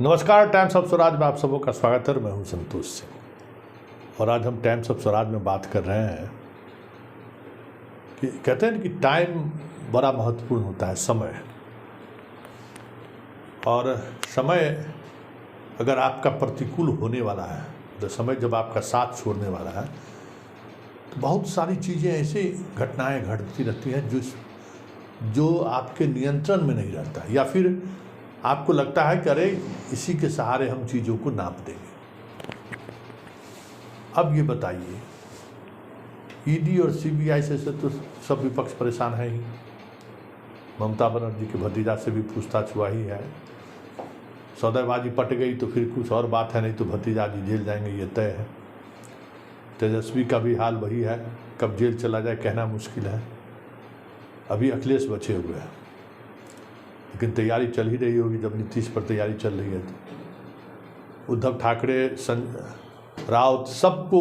नमस्कार, times of Swaraj में आप सबों का स्वागत है। मैं हूं संतोष सिंह और आज हम टाइम्स ऑफ स्वराज में बात कर रहे हैं कि कहते हैं कि टाइम बड़ा महत्वपूर्ण होता है, समय। और समय अगर आपका प्रतिकूल होने वाला है, तो समय जब आपका साथ छोड़ने वाला है, तो बहुत सारी चीज़ें ऐसी घटनाएं घटती रहती हैं जो आपके नियंत्रण में नहीं रहता, या फिर आपको लगता है कि अरे इसी के सहारे हम चीज़ों को नाप देंगे। अब ये बताइए, ईडी और सीबीआई से तो सब विपक्ष परेशान है ही। ममता बनर्जी के भतीजा से भी पूछताछ हुआ ही है। सौदेबाजी पट गई तो फिर कुछ और बात है, नहीं तो भतीजा जी जेल जाएंगे, ये तय है। तेजस्वी का भी हाल वही है, कब जेल चला जाए कहना मुश्किल है। अभी अखिलेश बचे हुए हैं, लेकिन तैयारी चल ही रही होगी। जब नीतीश पर तैयारी चल रही है तो उद्धव ठाकरे, राउत सबको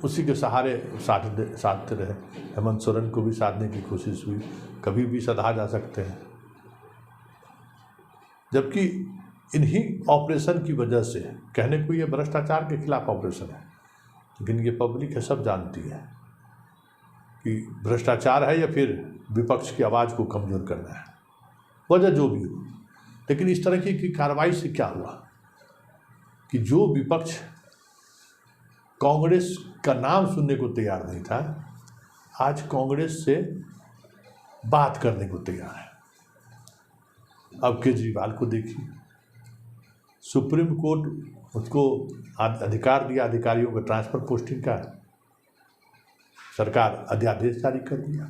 उसी के सहारे साधते रहे। हेमंत सोरेन को भी साधने की कोशिश हुई, कभी भी सधा जा सकते हैं। जबकि इन्हीं ऑपरेशन की वजह से, कहने को ये भ्रष्टाचार के खिलाफ ऑपरेशन है, लेकिन ये पब्लिक है, सब जानती है कि भ्रष्टाचार है या फिर विपक्ष की आवाज़ को कमज़ोर करना है, वजह जो भी हो। लेकिन इस तरह की कार्रवाई से क्या हुआ कि जो विपक्ष कांग्रेस का नाम सुनने को तैयार नहीं था, आज कांग्रेस से बात करने को तैयार है। अब केजरीवाल को देखिए, सुप्रीम कोर्ट उसको अधिकार दिया, अधिकारियों को ट्रांसफर पोस्टिंग का, सरकार अध्यादेश जारी कर दिया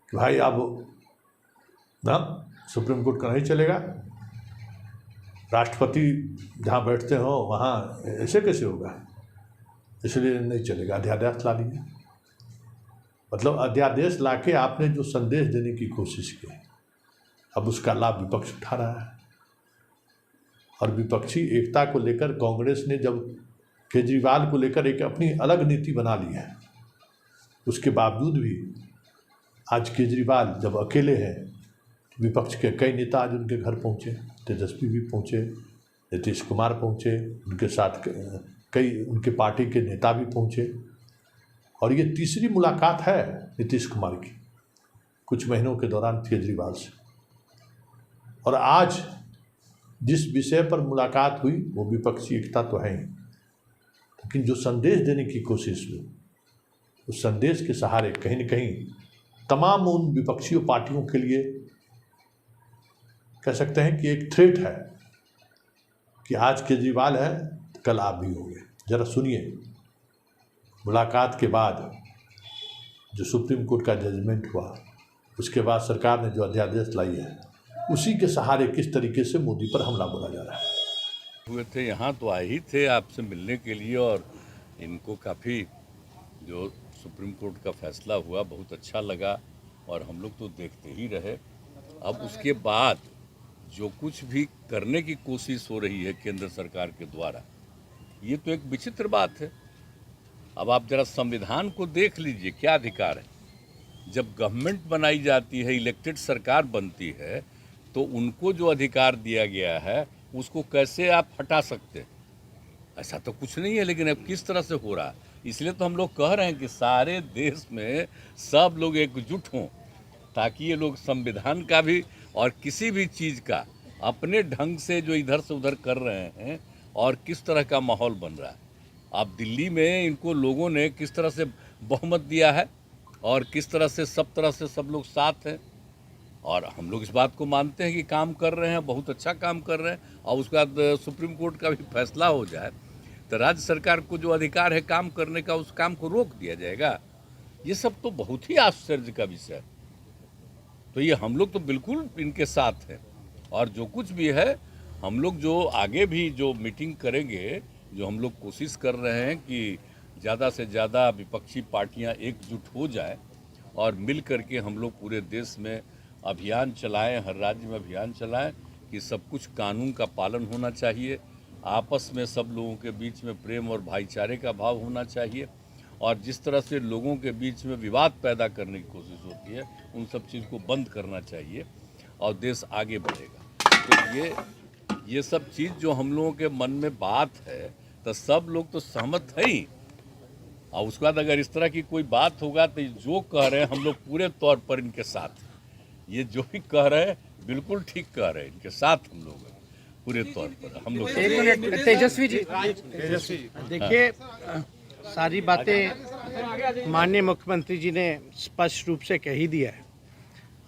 कि भाई अब ना सुप्रीम कोर्ट का नहीं चलेगा, राष्ट्रपति जहाँ बैठते हो वहाँ ऐसे कैसे होगा, इसलिए नहीं चलेगा, अध्यादेश ला दिया। मतलब अध्यादेश लाके आपने जो संदेश देने की कोशिश की, अब उसका लाभ विपक्ष उठा रहा है। और विपक्षी एकता को लेकर कांग्रेस ने जब केजरीवाल को लेकर एक अपनी अलग नीति बना ली है, उसके बावजूद भी आज केजरीवाल जब अकेले हैं, विपक्ष के कई नेता आज उनके घर पहुंचे, तेजस्वी भी पहुंचे, नीतीश कुमार पहुंचे, उनके साथ कई उनके पार्टी के नेता भी पहुंचे। और ये तीसरी मुलाकात है नीतीश कुमार की कुछ महीनों के दौरान केजरीवाल से। और आज जिस विषय पर मुलाकात हुई वो विपक्षी एकता तो है ही, लेकिन जो संदेश देने की कोशिश हुई, उस संदेश के सहारे कहीं न कहीं तमाम उन विपक्षी पार्टियों के लिए कह सकते हैं कि एक थ्रेट है कि आज केजरीवाल है, कल आप भी होंगे। जरा सुनिए, मुलाकात के बाद जो सुप्रीम कोर्ट का जजमेंट हुआ, उसके बाद सरकार ने जो अध्यादेश लाई है, उसी के सहारे किस तरीके से मोदी पर हमला बोला जा रहा है। हुए थे यहाँ तो आए ही थे आपसे मिलने के लिए, और इनको काफ़ी जो सुप्रीम कोर्ट का फैसला हुआ बहुत अच्छा लगा, और हम लोग तो देखते ही रहे। अब उसके बाद जो कुछ भी करने की कोशिश हो रही है केंद्र सरकार के द्वारा, ये तो एक विचित्र बात है। अब आप जरा संविधान को देख लीजिए, क्या अधिकार है। जब गवर्नमेंट बनाई जाती है, इलेक्टेड सरकार बनती है, तो उनको जो अधिकार दिया गया है उसको कैसे आप हटा सकते हैं? ऐसा तो कुछ नहीं है। लेकिन अब किस तरह से हो रहा है, इसलिए तो हम लोग कह रहे हैं कि सारे देश में सब लोग एकजुट हों, ताकि ये लोग संविधान का भी और किसी भी चीज़ का अपने ढंग से जो इधर से उधर कर रहे हैं, और किस तरह का माहौल बन रहा है। अब दिल्ली में इनको लोगों ने किस तरह से बहुमत दिया है, और किस तरह से सब लोग साथ हैं, और हम लोग इस बात को मानते हैं कि काम कर रहे हैं, बहुत अच्छा काम कर रहे हैं। और उसके बाद सुप्रीम कोर्ट का भी फैसला हो जाए तो राज्य सरकार को जो अधिकार है काम करने का, उस काम को रोक दिया जाएगा। ये सब तो बहुत ही आश्चर्य का विषय है। तो ये हम लोग तो बिल्कुल इनके साथ हैं, और जो कुछ भी है हम लोग जो आगे भी जो मीटिंग करेंगे, जो हम लोग कोशिश कर रहे हैं कि ज़्यादा से ज़्यादा विपक्षी पार्टियां एकजुट हो जाए और मिल करके हम लोग पूरे देश में अभियान चलाएं, हर राज्य में अभियान चलाएं कि सब कुछ कानून का पालन होना चाहिए, आपस में सब लोगों के बीच में प्रेम और भाईचारे का भाव होना चाहिए, और जिस तरह से लोगों के बीच में विवाद पैदा करने की कोशिश होती है, उन सब चीज़ को बंद करना चाहिए, और देश आगे बढ़ेगा। तो ये ये सब चीज़ जो हम लोगों के मन में बात है तो सब लोग तो सहमत है ही। और उसके बाद अगर इस तरह की कोई बात होगा तो जो कह रहे हैं हम लोग पूरे तौर पर इनके साथ हैं। ये जो भी कह रहे हैं बिल्कुल ठीक कह रहे हैं, इनके साथ हम लोग हैं पूरे तौर पर हम लोग। एक मिनट तेजस्वी जी, देखिए सारी बातें माननीय मुख्यमंत्री जी ने स्पष्ट रूप से कह ही दिया है।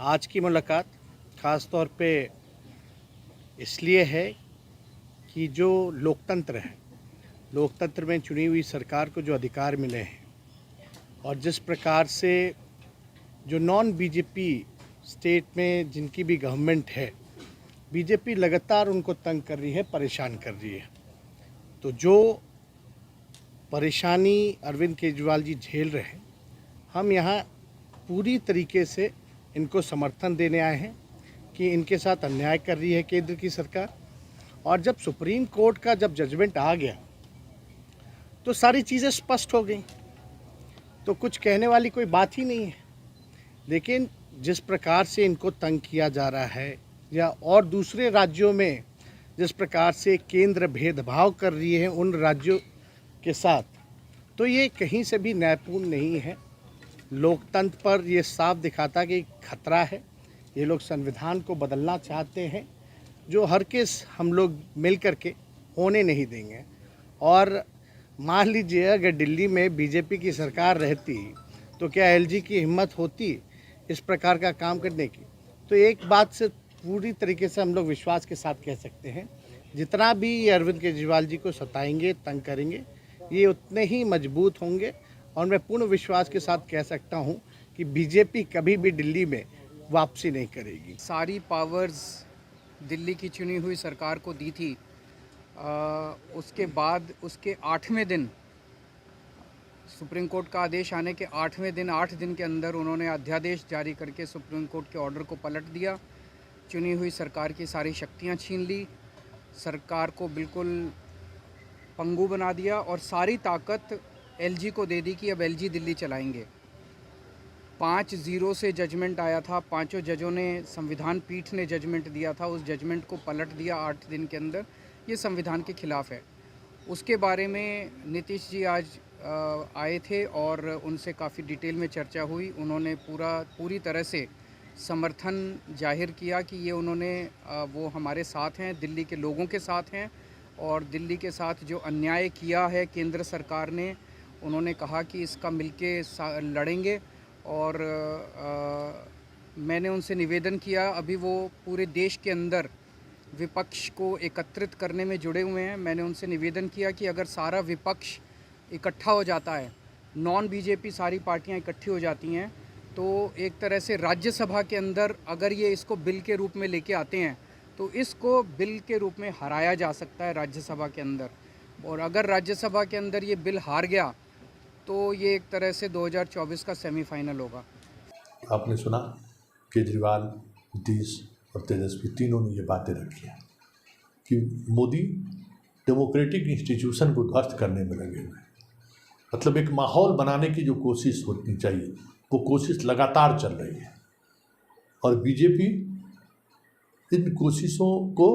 आज की मुलाकात खास तौर पे इसलिए है कि जो लोकतंत्र है, लोकतंत्र में चुनी हुई सरकार को जो अधिकार मिले हैं और जिस प्रकार से जो नॉन बीजेपी स्टेट में जिनकी भी गवर्नमेंट है, बीजेपी लगातार उनको तंग कर रही है, परेशान कर रही है। तो जो परेशानी अरविंद केजरीवाल जी झेल रहे हैं, हम यहाँ पूरी तरीके से इनको समर्थन देने आए हैं कि इनके साथ अन्याय कर रही है केंद्र की सरकार। और जब सुप्रीम कोर्ट का जब जजमेंट आ गया तो सारी चीज़ें स्पष्ट हो गई, तो कुछ कहने वाली कोई बात ही नहीं है। लेकिन जिस प्रकार से इनको तंग किया जा रहा है या और दूसरे राज्यों में जिस प्रकार से केंद्र भेदभाव कर रही है उन राज्यों के साथ, तो ये कहीं से भी न्यायपूर्ण नहीं है। लोकतंत्र पर ये साफ दिखाता कि खतरा है। ये लोग संविधान को बदलना चाहते हैं, जो हर केस हम लोग मिल कर के होने नहीं देंगे। और मान लीजिए अगर दिल्ली में बीजेपी की सरकार रहती तो क्या एलजी की हिम्मत होती इस प्रकार का काम करने की? तो एक बात से पूरी तरीके से हम लोग विश्वास के साथ कह सकते हैं, जितना भी ये अरविंद केजरीवाल जी को सताएंगे, तंग करेंगे, ये उतने ही मजबूत होंगे। और मैं पूर्ण विश्वास के साथ कह सकता हूँ कि बीजेपी कभी भी दिल्ली में वापसी नहीं करेगी। सारी पावर्स दिल्ली की चुनी हुई सरकार को दी थी। उसके बाद उसके 8वें दिन सुप्रीम कोर्ट का आदेश आने के 8वें दिन 8 दिन के अंदर उन्होंने अध्यादेश जारी करके सुप्रीम कोर्ट के ऑर्डर को पलट दिया। चुनी हुई सरकार की सारी शक्तियां छीन ली, सरकार को बिल्कुल पंगु बना दिया और सारी ताकत एलजी को दे दी कि अब एलजी दिल्ली चलाएंगे। 5-0 से जजमेंट आया था, पांचों जजों ने, संविधान पीठ ने जजमेंट दिया था, उस जजमेंट को पलट दिया 8 दिन के अंदर। ये संविधान के खिलाफ है। उसके बारे में नीतीश जी आज आए थे और उनसे काफ़ी डिटेल में चर्चा हुई। उन्होंने पूरी तरह से समर्थन जाहिर किया कि ये उन्होंने वो हमारे साथ हैं, दिल्ली के लोगों के साथ हैं और दिल्ली के साथ जो अन्याय किया है केंद्र सरकार ने, उन्होंने कहा कि इसका मिलके लड़ेंगे। और मैंने उनसे निवेदन किया, अभी वो पूरे देश के अंदर विपक्ष को एकत्रित करने में जुड़े हुए हैं। मैंने उनसे निवेदन किया कि अगर सारा विपक्ष इकट्ठा हो जाता है, नॉन बीजेपी सारी पार्टियां इकट्ठी हो जाती हैं, तो एक तरह से राज्यसभा के अंदर अगर ये इसको बिल के रूप में लेके आते हैं तो इसको बिल के रूप में हराया जा सकता है राज्यसभा के अंदर। और अगर राज्यसभा के अंदर ये बिल हार गया तो ये एक तरह से 2024 का सेमीफाइनल होगा। आपने सुना केजरीवाल, नीतीश और तेजस्वी तीनों ने ये बातें रखी हैं कि मोदी डेमोक्रेटिक इंस्टीट्यूशन को ध्वस्त करने में लगे हुए हैं। मतलब एक माहौल बनाने की जो कोशिश होनी चाहिए वो कोशिश लगातार चल रही है और बीजेपी इन कोशिशों को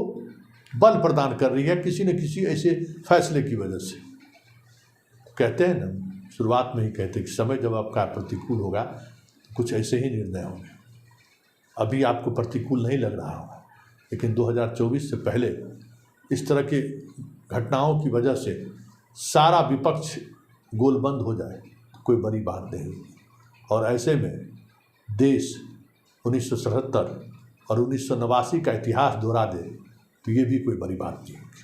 बल प्रदान कर रही है किसी न किसी ऐसे फैसले की वजह से। कहते हैं ना, शुरुआत में ही कहते हैं कि समय जब आपका प्रतिकूल होगा कुछ ऐसे ही निर्णय होंगे। अभी आपको प्रतिकूल नहीं लग रहा होगा, लेकिन 2024 से पहले इस तरह के घटनाओं की वजह से सारा विपक्ष गोलबंद हो जाए तो कोई बड़ी बात नहीं होगी। और ऐसे में देश 1977 और 1989 का इतिहास दोहरा दे तो ये भी कोई बड़ी बात नहीं होगी।